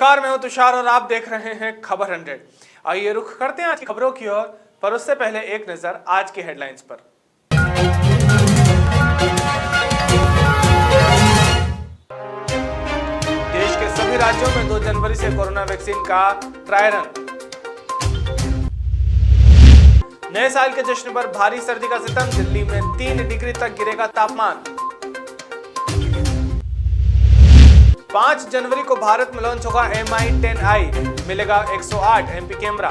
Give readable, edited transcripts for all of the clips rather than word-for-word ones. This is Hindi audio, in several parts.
नमस्कार, मैं हूं तुषार और आप देख रहे हैं खबर 100। आइए रुख करते हैं आज की खबरों की ओर, पर उससे पहले एक नजर आज की हेडलाइंस पर। देश के सभी राज्यों में 2 जनवरी से कोरोना वैक्सीन का ट्रायल रन। नए साल के जश्न पर भारी सर्दी का सितम, दिल्ली में 3 डिग्री तक गिरेगा तापमान। 5 जनवरी को भारत में लॉन्च होगा Mi-10i, मिलेगा 108 MP कैमरा।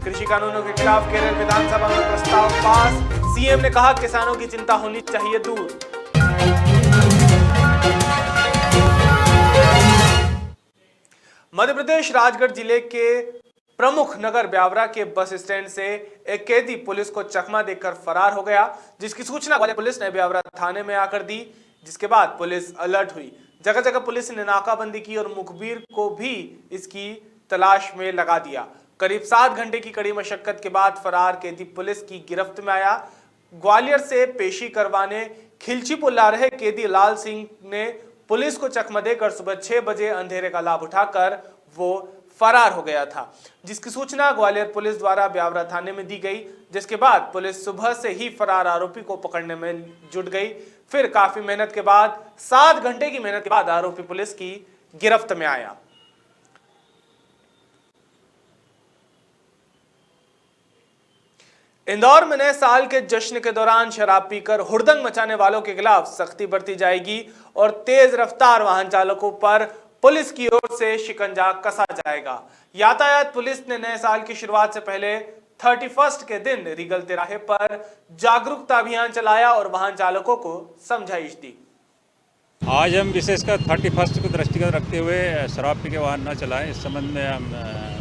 कृषि कानूनों के खिलाफ केरल विधानसभा में प्रस्ताव पास, सीएम ने कहा किसानों की चिंता होनी चाहिए दूर। मध्य प्रदेश राजगढ़ जिले के प्रमुख नगर ब्यावरा के बस स्टैंड से एक कैदी पुलिस को चकमा देकर फरार हो गया, जिसकी सूचना पुलिस ने ब्यावरा थाने में आकर दी, जिसके बाद पुलिस अलर्ट हुई। जगह जगह पुलिस ने नाकाबंदी की और मुखबिर को भी इसकी तलाश में लगा दिया। करीब 7 घंटे की कड़ी मशक्कत के बाद फरार कैदी पुलिस की गिरफ्त में आया। ग्वालियर से पेशी करवाने खिलचीपुर ला रहे कैदी लाल सिंह ने पुलिस को चकमा देकर सुबह 6 बजे अंधेरे का लाभ उठाकर वो फरार हो गया था, जिसकी सूचना ग्वालियर पुलिस द्वारा ब्यावरा थाने में दी गई। जिसके बाद पुलिस सुबह से ही फरार आरोपी को पकड़ने में जुट गई। फिर काफी मेहनत के बाद 7 घंटे की मेहनत के बाद आरोपी पुलिस की गिरफ्त में आया। इंदौर में नए साल के जश्न के दौरान शराब पीकर हुड़दंग मचाने वालों के खिलाफ सख्ती बरती जाएगी और तेज रफ्तार वाहन चालकों पर पुलिस की ओर से शिकंजा कसा जाएगा। यातायात पुलिस ने नए साल की शुरुआत से पहले 31 के दिन रीगल तिराहे पर जागरूकता अभियान चलाया और वाहन चालकों को समझाइश दी। आज हम विशेषकर 31 को दृष्टिगत रखते हुए शराब पी के वाहन न चलाएं, इस संबंध में हम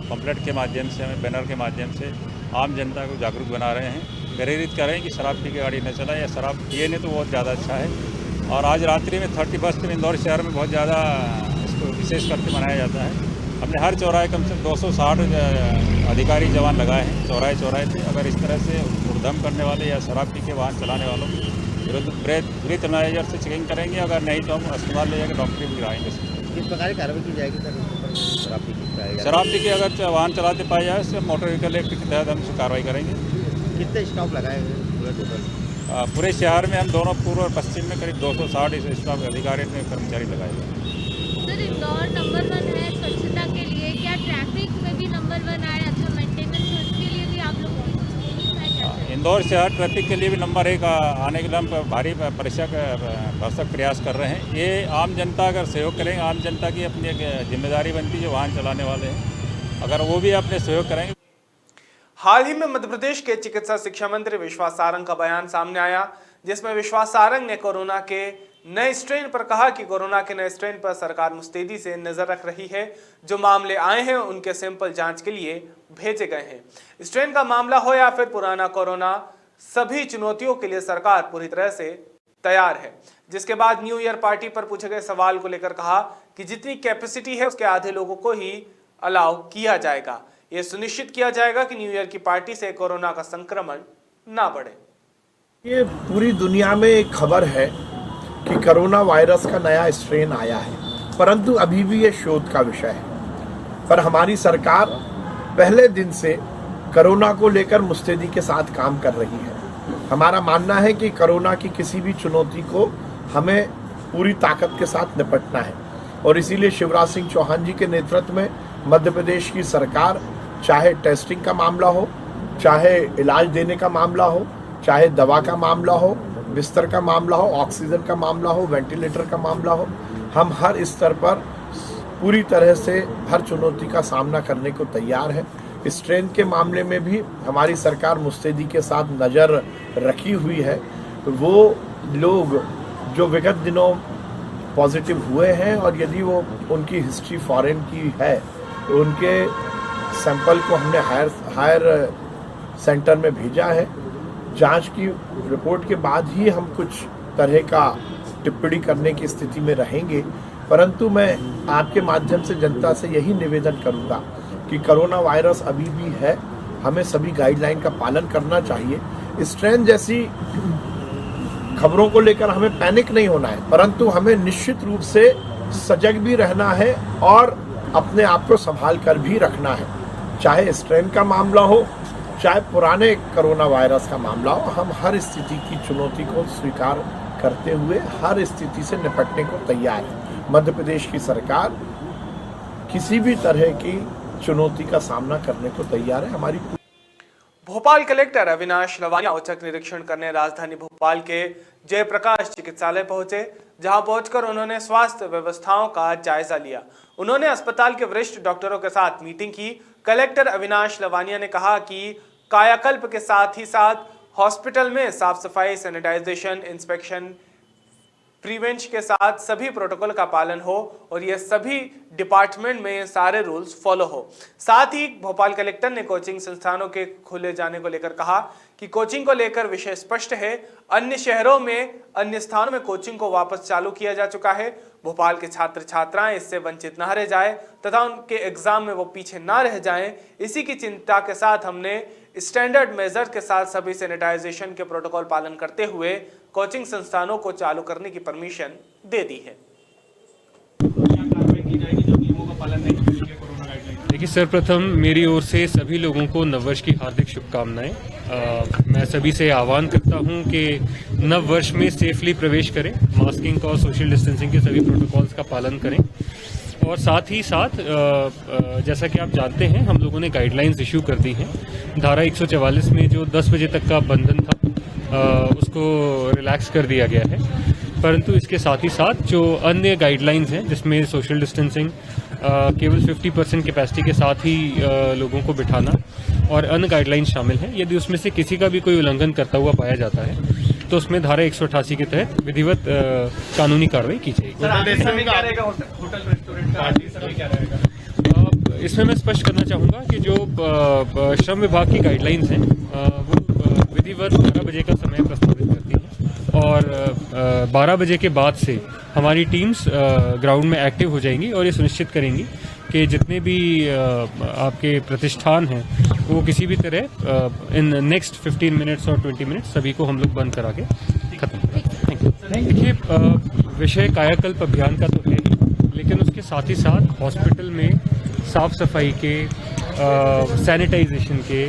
पंपलेट के माध्यम से, हमें बैनर के माध्यम से आम जनता को जागरूक बना रहे हैं, प्रेरित कर रहे हैं कि शराब पी के गाड़ी न चलाएं या शराब पिए नहीं तो बहुत ज़्यादा अच्छा है। और आज रात्रि में 31 में इंदौर शहर में बहुत ज़्यादा इसको विशेष करके मनाया जाता है। हमने हर चौराहे कम से कम 260 अधिकारी जवान लगाए हैं चौराहे पे। अगर इस तरह से उद्यम करने वाले या शराब पी के वाहन चलाने वालों के विरुद्ध पूरी तनाजर से चेकिंग करेंगे। अगर नहीं तो हम अस्पताल ले जाकर डॉक्टरी भी कराएंगे। किस प्रकार की कार्रवाई की जाएगी सर? शराब पी के अगर वाहन चलाते पाए जाए तो मोटर व्हीकल एक्ट के तहत हम कार्रवाई करेंगे। कितने स्टॉप लगाए हुए? पूरे शहर में हम दोनों पूर्व और पश्चिम में करीब 260 स्टाफ अधिकारी कर्मचारी लगाए हुए हैं। सर, इंदौर नंबर 1 है स्वच्छता के लिए, क्या ट्रैफिक में भी नंबर 1 आए? अच्छा, मेंटेनेंस उसके लिए भी आप लोग इंदौर शहर ट्रैफिक के लिए भी नंबर 1 आने के लिए हम भारी भरसक प्रयास कर रहे हैं। ये आम जनता अगर सहयोग करेंगे, आम जनता की अपनी जिम्मेदारी बनती है जो वाहन चलाने वाले हैं, अगर वो भी अपने सहयोग करेंगे। हाल ही में मध्य प्रदेश के चिकित्सा शिक्षा मंत्री विश्वास सारंग का बयान सामने आया, जिसमें विश्वास सारंग ने कोरोना के नए स्ट्रेन पर कहा कि कोरोना के नए स्ट्रेन पर सरकार मुस्तैदी से नजर रख रही है। जो मामले आए हैं उनके सैंपल जांच के लिए भेजे गए हैं। स्ट्रेन का मामला हो या फिर पुराना कोरोना, सभी चुनौतियों के लिए सरकार पूरी तरह से तैयार है। जिसके बाद न्यू ईयर पार्टी पर पूछे गए सवाल को लेकर कहा कि जितनी कैपेसिटी है उसके आधे लोगों को ही अलाउ किया जाएगा। यह सुनिश्चित किया जाएगा कि न्यू ईयर की पार्टी से कोरोना का संक्रमण ना बढ़े। ये पूरी दुनिया में एक खबर है कि कोरोना वायरस का नया स्ट्रेन आया है, परंतु अभी भी ये शोध का विषय है। पर हमारी सरकार पहले दिन से कोरोना को लेकर मुस्तैदी के साथ काम कर रही है। हमारा मानना है कि कोरोना की किसी भी चुनौती को हमें पूरी ताकत के साथ निपटना है और इसीलिए शिवराज सिंह चौहान जी के नेतृत्व में मध्य प्रदेश की सरकार, चाहे टेस्टिंग का मामला हो, चाहे इलाज देने का मामला हो, चाहे दवा का मामला हो, बिस्तर का मामला हो, ऑक्सीजन का मामला हो, वेंटिलेटर का मामला हो, हम हर स्तर पर पूरी तरह से हर चुनौती का सामना करने को तैयार है। इस ट्रेन के मामले में भी हमारी सरकार मुस्तैदी के साथ नज़र रखी हुई है। वो लोग जो विगत दिनों पॉजिटिव हुए हैं और यदि वो उनकी हिस्ट्री फॉरेन की है तो उनके सैंपल को हमने हायर सेंटर में भेजा है। जांच की रिपोर्ट के बाद ही हम कुछ तरह का टिप्पणी करने की स्थिति में रहेंगे, परंतु मैं आपके माध्यम से जनता से यही निवेदन करूंगा कि कोरोना वायरस अभी भी है, हमें सभी गाइडलाइन का पालन करना चाहिए। स्ट्रेन जैसी खबरों को लेकर हमें पैनिक नहीं होना है, परंतु हमें निश्चित रूप से सजग भी रहना है और अपने आप को संभाल कर भी रखना है। चाहे स्ट्रेन का मामला हो, चाहे पुराने कोरोना वायरस का मामला हो, हम हर स्थिति की चुनौती को स्वीकार करते हुए हर स्थिति से निपटने को तैयार है। मध्य प्रदेश की सरकार किसी भी तरह की चुनौती का सामना करने को तैयार है। हमारी भोपाल कलेक्टर अविनाश लवानिया औचक निरीक्षण करने राजधानी भोपाल के जयप्रकाश चिकित्सालय पहुंचे, जहां पहुंचकर उन्होंने स्वास्थ्य व्यवस्थाओं का जायजा लिया। उन्होंने अस्पताल के वरिष्ठ डॉक्टरों के साथ मीटिंग की। कलेक्टर अविनाश लवानिया ने कहा कि कायाकल्प के साथ ही साथ हॉस्पिटल में साफ सफाई, सैनिटाइजेशन, इंस्पेक्शन, प्रिवेंश के साथ सभी प्रोटोकॉल का पालन हो और ये सभी डिपार्टमेंट में सारे रूल्स फॉलो हो। साथ ही भोपाल कलेक्टर ने कोचिंग संस्थानों के खोले जाने को लेकर कहा कि कोचिंग को लेकर विषय स्पष्ट है। अन्य शहरों में, अन्य स्थानों में कोचिंग को वापस चालू किया जा चुका है। भोपाल के छात्र छात्राएं इससे वंचित न रह जाए तथा उनके एग्जाम में वो पीछे ना रह जाएं, इसी की चिंता के साथ हमने स्टैंडर्ड मेजर के साथ सभी सैनिटाइजेशन के प्रोटोकॉल पालन करते हुए कोचिंग संस्थानों को चालू करने की परमिशन दे दी है। देखिए, सर्वप्रथम मेरी ओर से सभी लोगों को नववर्ष की हार्दिक शुभकामनाएं। मैं सभी से आह्वान करता हूं कि नववर्ष में सेफली प्रवेश करें, मास्किंग और सोशल डिस्टेंसिंग के सभी प्रोटोकॉल्स का पालन करें और साथ ही साथ जैसा कि आप जानते हैं, हम लोगों ने गाइडलाइंस इशू कर दी हैं। धारा 144 में जो 10 बजे तक का बंधन था उसको रिलैक्स कर दिया गया है, परंतु इसके साथ ही साथ जो अन्य गाइडलाइंस हैं जिसमें सोशल डिस्टेंसिंग, केवल 50% कैपेसिटी के साथ ही लोगों को बिठाना और अन्य गाइडलाइंस शामिल हैं। यदि उसमें से किसी का भी कोई उल्लंघन करता हुआ पाया जाता है तो उसमें धारा 188 के तहत विधिवत कानूनी कार्रवाई की जाएगी। इसमें मैं स्पष्ट करना चाहूँगा कि जो श्रम विभाग की गाइडलाइंस हैं वो विधिवत 12 बजे का समय प्रस्तावित करती हैं और 12 बजे के बाद से हमारी टीम्स ग्राउंड में एक्टिव हो जाएंगी और ये सुनिश्चित करेंगी कि जितने भी आपके प्रतिष्ठान हैं वो किसी भी तरह इन नेक्स्ट 15 मिनट्स और 20 मिनट्स सभी को हम लोग बंद करा के खत्म करें। Thank you. देखिए, विषय कायाकल्प अभियान का तो है ही, लेकिन उसके साथ ही साथ हॉस्पिटल में साफ सफाई के, सैनिटाइजेशन के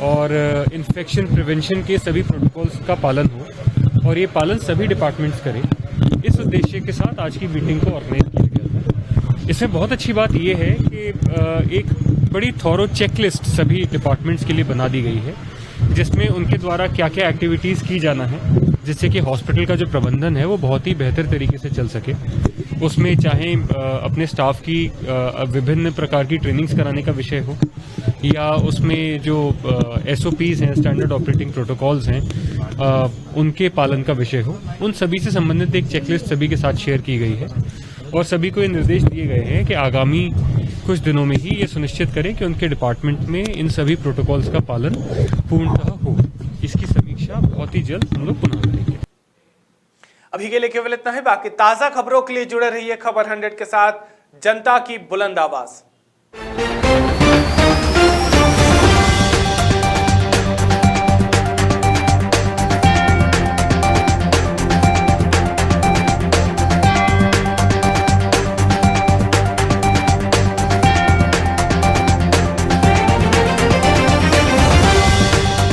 और इन्फेक्शन प्रिवेंशन के सभी प्रोटोकॉल्स का पालन हो और ये पालन सभी डिपार्टमेंट्स करें। इस उद्देश्य के साथ आज की मीटिंग को ऑर्गेनाइज किया गया था। इसमें बहुत अच्छी बात यह है कि एक बड़ी थॉरो चेकलिस्ट सभी डिपार्टमेंट्स के लिए बना दी गई है, जिसमें उनके द्वारा क्या क्या एक्टिविटीज़ की जाना है जिससे कि हॉस्पिटल का जो प्रबंधन है वो बहुत ही बेहतर तरीके से चल सके। उसमें चाहे अपने स्टाफ की विभिन्न प्रकार की ट्रेनिंग्स कराने का विषय हो या उसमें जो SOPs हैं, स्टैंडर्ड ऑपरेटिंग प्रोटोकॉल्स हैं, उनके पालन का विषय हो, उन सभी से संबंधित एक चेकलिस्ट सभी के साथ शेयर की गई है और सभी को ये निर्देश दिए गए हैं कि आगामी कुछ दिनों में ही ये सुनिश्चित करें कि उनके डिपार्टमेंट में इन सभी प्रोटोकॉल्स का पालन पूर्णतः हो। इसकी समीक्षा बहुत ही जल्द हम लोग पुनः करेंगे। अभी के लिए केवल इतना ही। बाकी ताजा खबरों के लिए जुड़े रहिए खबर 100 के साथ। जनता की बुलंद आवाज।